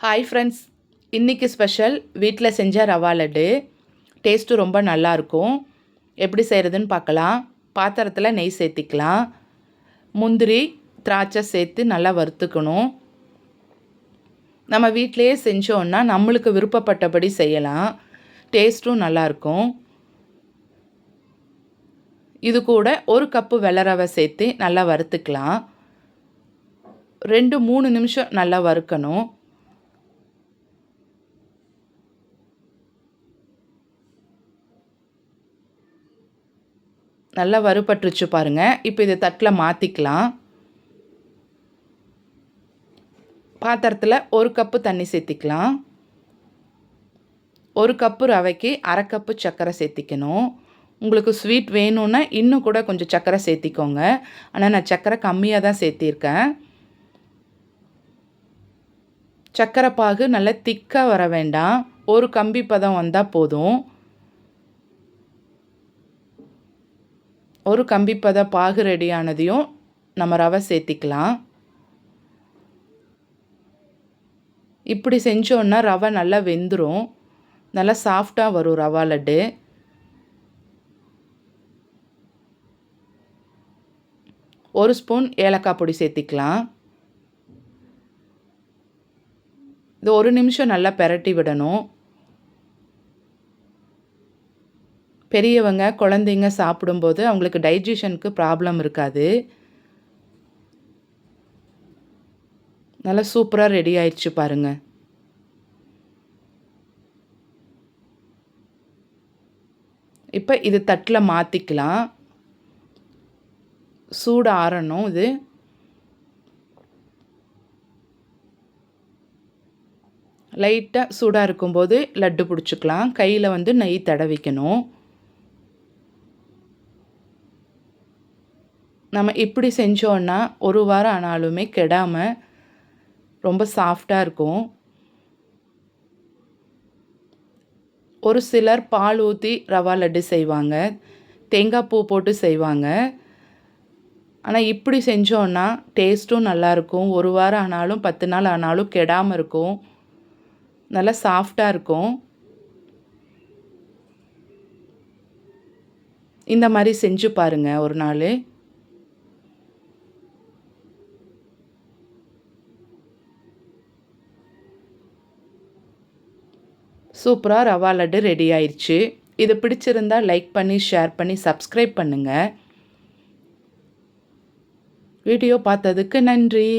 Hi friends, இன்றைக்கி special வீட்டில் செஞ்ச ரவா லட்டு. டேஸ்ட்டு ரொம்ப நல்லாயிருக்கும். எப்படி செய்கிறதுன்னு பார்க்கலாம். பாத்திரத்தில் நெய் சேர்த்திக்கலாம். முந்திரி திராட்சை சேர்த்து நல்லா வறுத்துக்கணும். நம்ம வீட்டிலையே செஞ்சோன்னா நம்மளுக்கு விருப்பப்பட்டபடி செய்யலாம். டேஸ்ட்டும் நல்லாயிருக்கும். இது கூட ஒரு கப்பு வெள்ளை ரவை சேர்த்து நல்லா வறுத்துக்கலாம். 2-3 நிமிஷம் நல்லா வறுக்கணும். நல்லா வறுபட்டுருச்சு பாருங்கள். இப்போ இதை தட்டில் மாற்றிக்கலாம். பாத்திரத்தில் 1 கப்பு தண்ணி சேர்த்திக்கலாம். 1 கப்பு ரவைக்கு 1/2 கப்பு சர்க்கரை சேர்த்திக்கணும். உங்களுக்கு ஸ்வீட் வேணும்னா இன்னும் கூட கொஞ்சம் சர்க்கரை சேர்த்திக்கோங்க. ஆனால் நான் சர்க்கரை கம்மியாக தான் சேர்த்திருக்கேன். சர்க்கரை பாகு நல்லா திக்காக வர வேண்டாம். ஒரு கம்பி பதம் வந்தால் போதும். ஒரு கம்பிப்பத பாகு ரெடியானதையும் நம்ம ரவை சேர்த்திக்கலாம். இப்படி செஞ்சோன்னா ரவை நல்லா வெந்துடும். நல்லா சாஃப்டாக வரும் ரவா லட்டு. ஒரு ஸ்பூன் ஏலக்காய் பொடி சேர்த்திக்கலாம். இது 1 நிமிஷம் நல்லா பெரட்டி விடணும். பெரியவங்க குழந்தைங்க சாப்பிடும்போது அவங்களுக்கு டைஜஷனுக்கு ப்ராப்ளம் இருக்காது. நல்லா சூப்பராக ரெடி ஆயிடுச்சு பாருங்கள். இப்போ இது தட்டில் மாற்றிக்கலாம். சூடு ஆறணும். இது லைட்டாக சூடாக இருக்கும்போது லட்டு பிடிச்சிக்கலாம். கையில் நெய் தடவிக்கணும். நம்ம இப்படி செஞ்சோன்னா 1 வாரம் ஆனாலுமே கெடாமல் ரொம்ப சாஃப்டாக இருக்கும். ஒரு சிலர் பால் ஊற்றி ரவா லட்டு செய்வாங்க. தேங்காய் பூ போட்டு செய்வாங்க. ஆனால் இப்படி செஞ்சோன்னா டேஸ்ட்டும் நல்லாயிருக்கும். 1 வாரம் ஆனாலும் 10 நாள் ஆனாலும் கெடாமல் இருக்கும். நல்லா சாஃப்டாக இருக்கும். இந்த மாதிரி செஞ்சு பாருங்கள் ஒரு நாள். சூப்பராக ரவா லட்டு ரெடி ஆயிடுச்சு. இது பிடிச்சிருந்தால் லைக் பண்ணி ஷேர் பண்ணி சப்ஸ்கிரைப் பண்ணுங்கள். வீடியோ பார்த்ததுக்கு நன்றி.